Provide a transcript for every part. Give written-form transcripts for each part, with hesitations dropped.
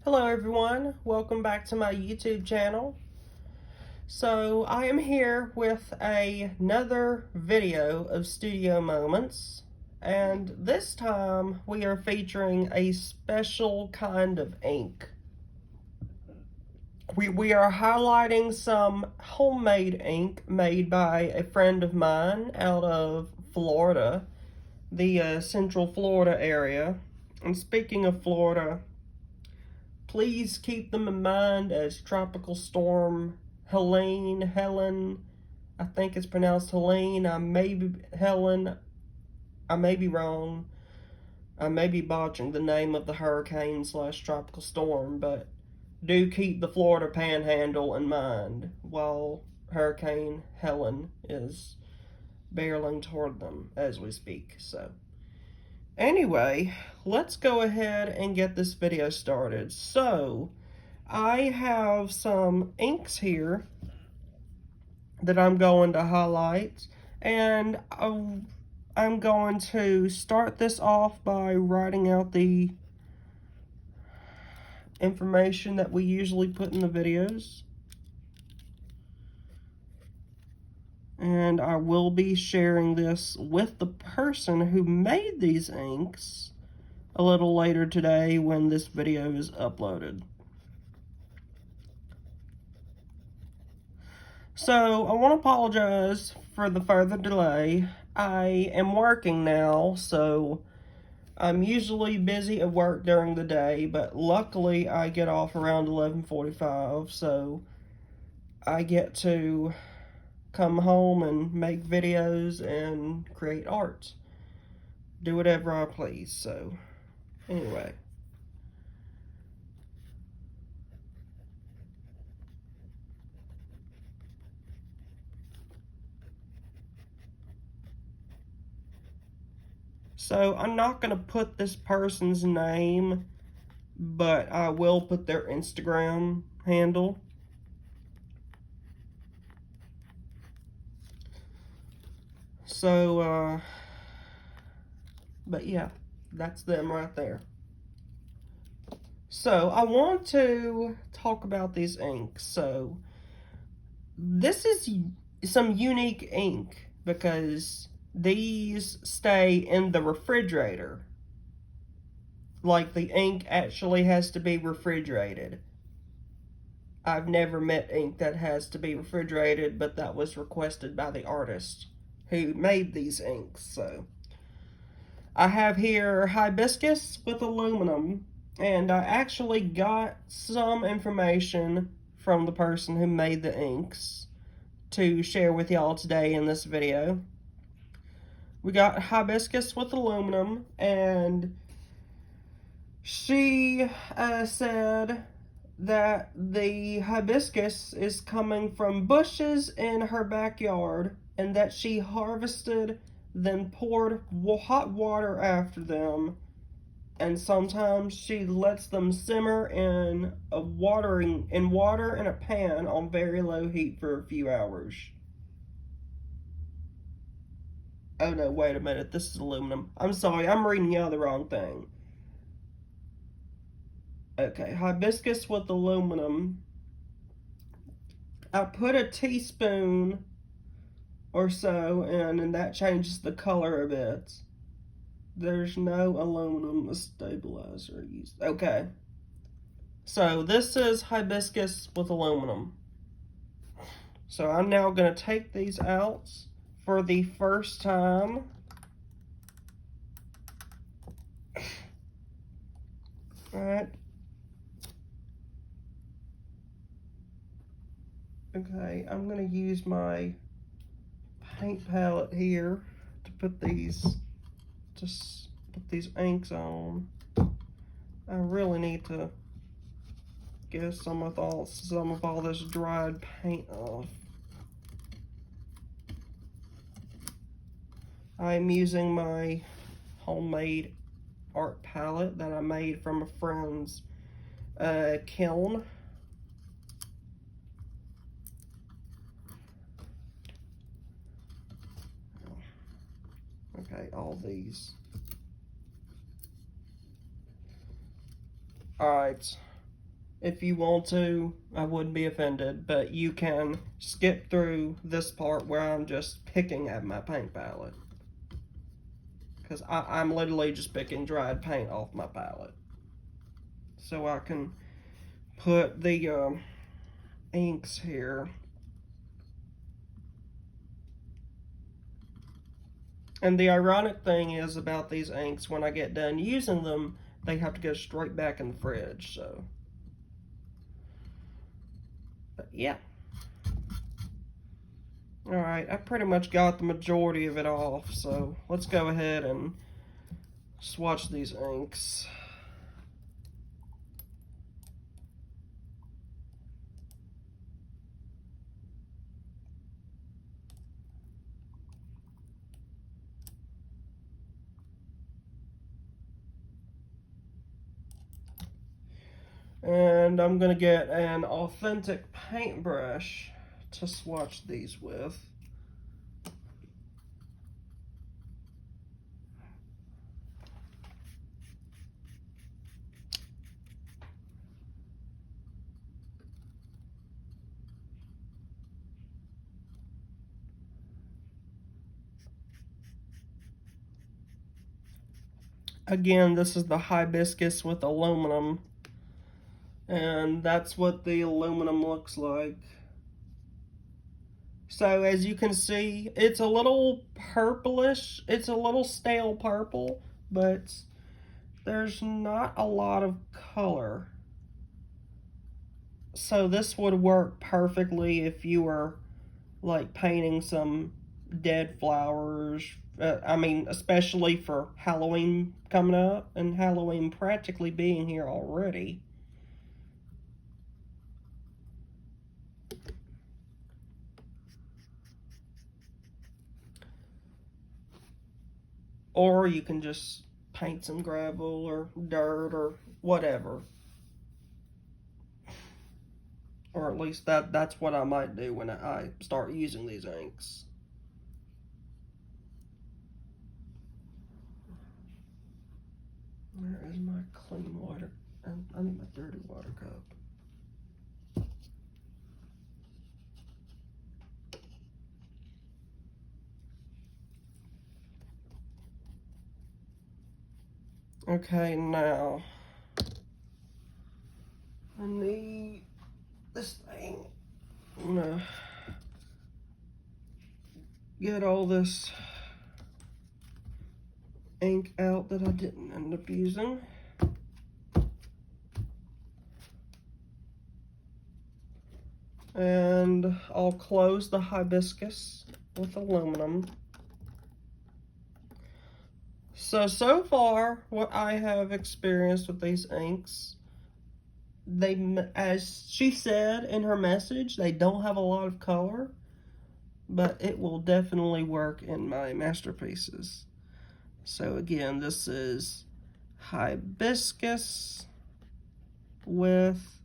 Hello everyone, welcome back to my YouTube channel. So I am here with another video of studio moments, and this time we are featuring a special kind of ink. We are highlighting some homemade ink made by a friend of mine out of Florida, the Central Florida area. And speaking of Florida, please keep them in mind as Tropical Storm Helen, I think it's pronounced Helene, Helen, I may be wrong. I may be botching the name of the hurricane slash tropical storm, but do keep the Florida Panhandle in mind while Hurricane Helen is barreling toward them as we speak. So anyway, let's go ahead and get this video started. So, I have some inks here that I'm going to highlight, and I'm going to start this off by writing out the information that we usually put in the videos. And I will be sharing this with the person who made these inks a little later today when this video is uploaded. So I want to apologize for the further delay. I am working now, so I'm usually busy at work during the day, but luckily I get off around 11:45, so I get to come home and make videos and create art. Do whatever I please. So anyway. So I'm not going to put this person's name, but I will put their Instagram handle. So, but yeah, that's them right there. So I want to talk about these inks. So this is some unique ink because these stay in the refrigerator. Like the ink actually has to be refrigerated. I've never met ink that has to be refrigerated, but that was requested by the artist who made these inks. So I have here hibiscus with aluminum, and I actually got some information from the person who made the inks to share with y'all today in this video. We got hibiscus with aluminum, and she said that the hibiscus is coming from bushes in her backyard, and that she harvested, then poured hot water after them, and sometimes she lets them simmer in water in a pan on very low heat for a few hours. Oh no, wait a minute, this is aluminum. I'm sorry, I'm reading y'all the wrong thing. Okay, hibiscus with aluminum. I put a teaspoon or so in, and that changes the color a bit. There's no aluminum stabilizer used. Okay. So this is hibiscus with aluminum. So I'm now going to take these out for the first time. Alright. Okay, I'm going to use my paint palette here to put these inks on. I really need to get some of all this dried paint off. I'm using my homemade art palette that I made from a friend's kiln. Okay, all these. Alright, if you want to. I wouldn't be offended, but you can skip through this part where I'm just picking at my paint palette. Because I'm literally just picking dried paint off my palette. So I can put the inks here. And the ironic thing is about these inks, when I get done using them, they have to go straight back in the fridge, so. But yeah. Alright, I pretty much got the majority of it off, so let's go ahead and swatch these inks. And I'm going to get an authentic paintbrush to swatch these with. Again, this is the hibiscus with aluminum, and that's what the aluminum looks like. So as you can see, it's a little purplish, it's a little stale purple, but there's not a lot of color. So this would work perfectly if you were like painting some dead flowers. I mean, especially for Halloween coming up and Halloween practically being here already. Or you can just paint some gravel or dirt or whatever. Or at least that's what I might do when I start using these inks. Where is my clean water? I need my dirty water cup. Okay, now I need this thing. I'm gonna get all this ink out that I didn't end up using. And I'll close the hibiscus with aluminum. So far, what I have experienced with these inks, they, as she said in her message, they don't have a lot of color, but it will definitely work in my masterpieces. So again, this is hibiscus with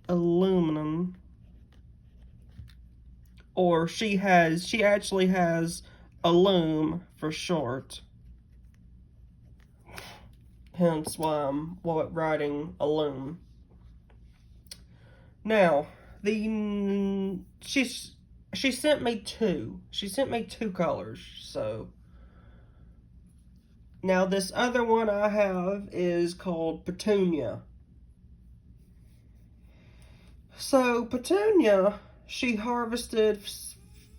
aluminum, or she actually has alum for short, hence why I'm writing alum. Now, she sent me two colors. So now this other one I have is called Petunia. So Petunia, she harvested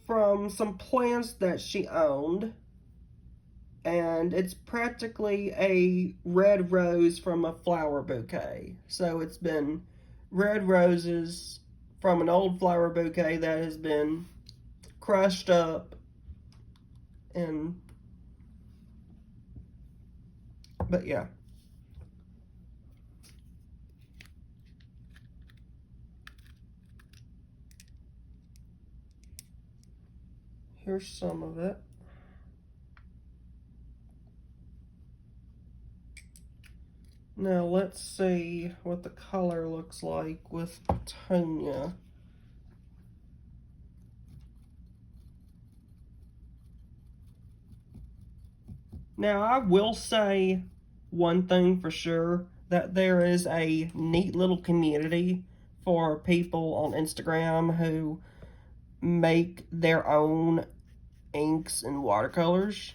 from some plants that she owned, and it's practically a red rose from a flower bouquet. So it's been red roses from an old flower bouquet that has been crushed up, and but yeah. Here's some of it. Now let's see what the color looks like with Petunia. Now I will say one thing for sure. that there is a neat little community for people on Instagram who make their own inks and watercolors.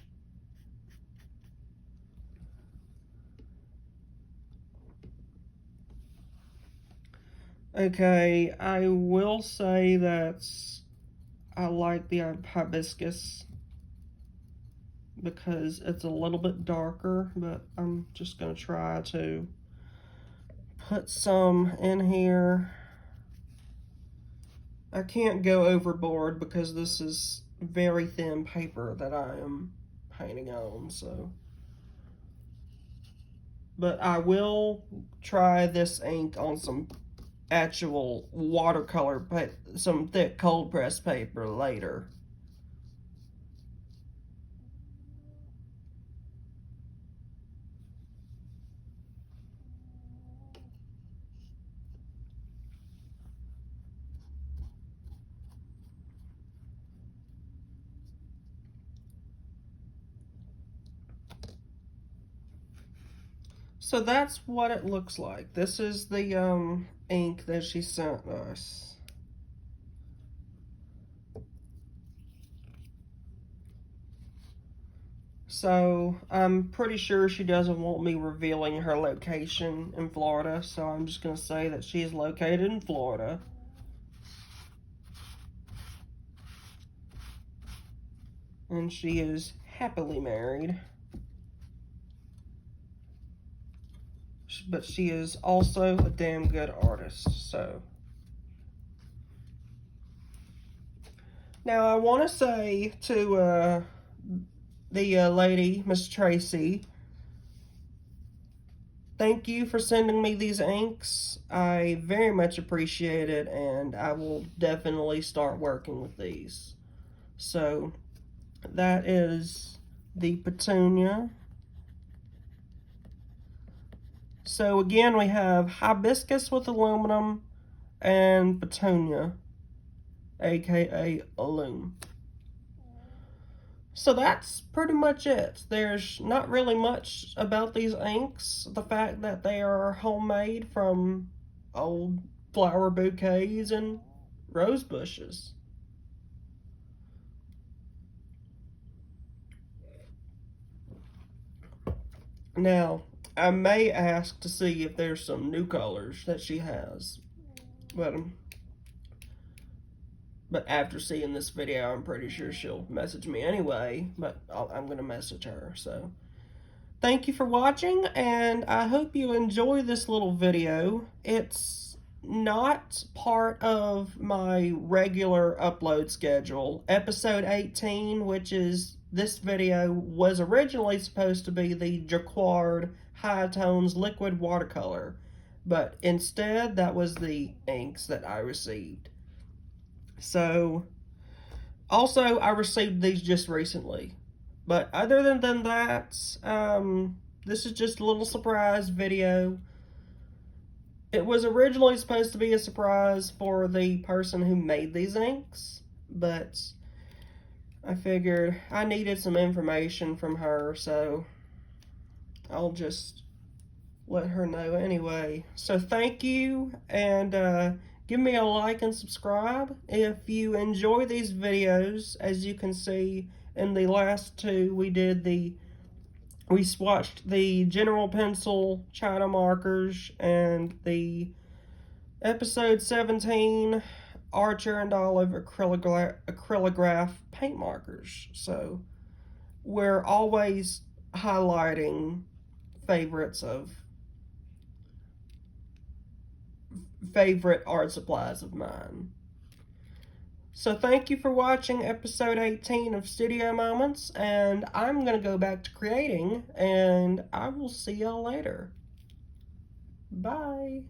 Okay, I will say that I like the hibiscus because it's a little bit darker, but I'm just going to try to put some in here. I can't go overboard because this is very thin paper that I am painting on, so. But I will try this ink on some actual watercolor, some thick cold press paper later. So that's what it looks like. This is the ink that she sent us. So I'm pretty sure she doesn't want me revealing her location in Florida, so I'm just going to say that she is located in Florida. And she is happily married. But she is also a damn good artist, so. Now I want to say to the lady, Miss Tracey, thank you for sending me these inks. I very much appreciate it, and I will definitely start working with these. So that is the Petunia. So again, we have hibiscus with aluminum and Petunia, aka Alum. So that's pretty much it. There's not really much about these inks. The fact that they are homemade from old flower bouquets and rose bushes. Now, I may ask to see if there's some new colors that she has, but after seeing this video, I'm pretty sure she'll message me anyway, but I'm going to message her. So thank you for watching, and I hope you enjoy this little video. It's not part of my regular upload schedule. Episode 18, which is this video, was originally supposed to be the Jacquard High Tones Liquid Watercolor, but instead that was the inks that I received. So, also I received these just recently. But other than that, this is just a little surprise video. It was originally supposed to be a surprise for the person who made these inks, but I figured I needed some information from her, so I'll just let her know anyway. So thank you, and give me a like and subscribe if you enjoy these videos. As you can see in the last two, we swatched the General Pencil China markers and the episode 17 Archer and Olive acrylograph paint markers. So we're always highlighting favorites of favorite art supplies of mine. So thank you for watching episode 18 of Studio Moments, and I'm going to go back to creating, and I will see y'all later. Bye.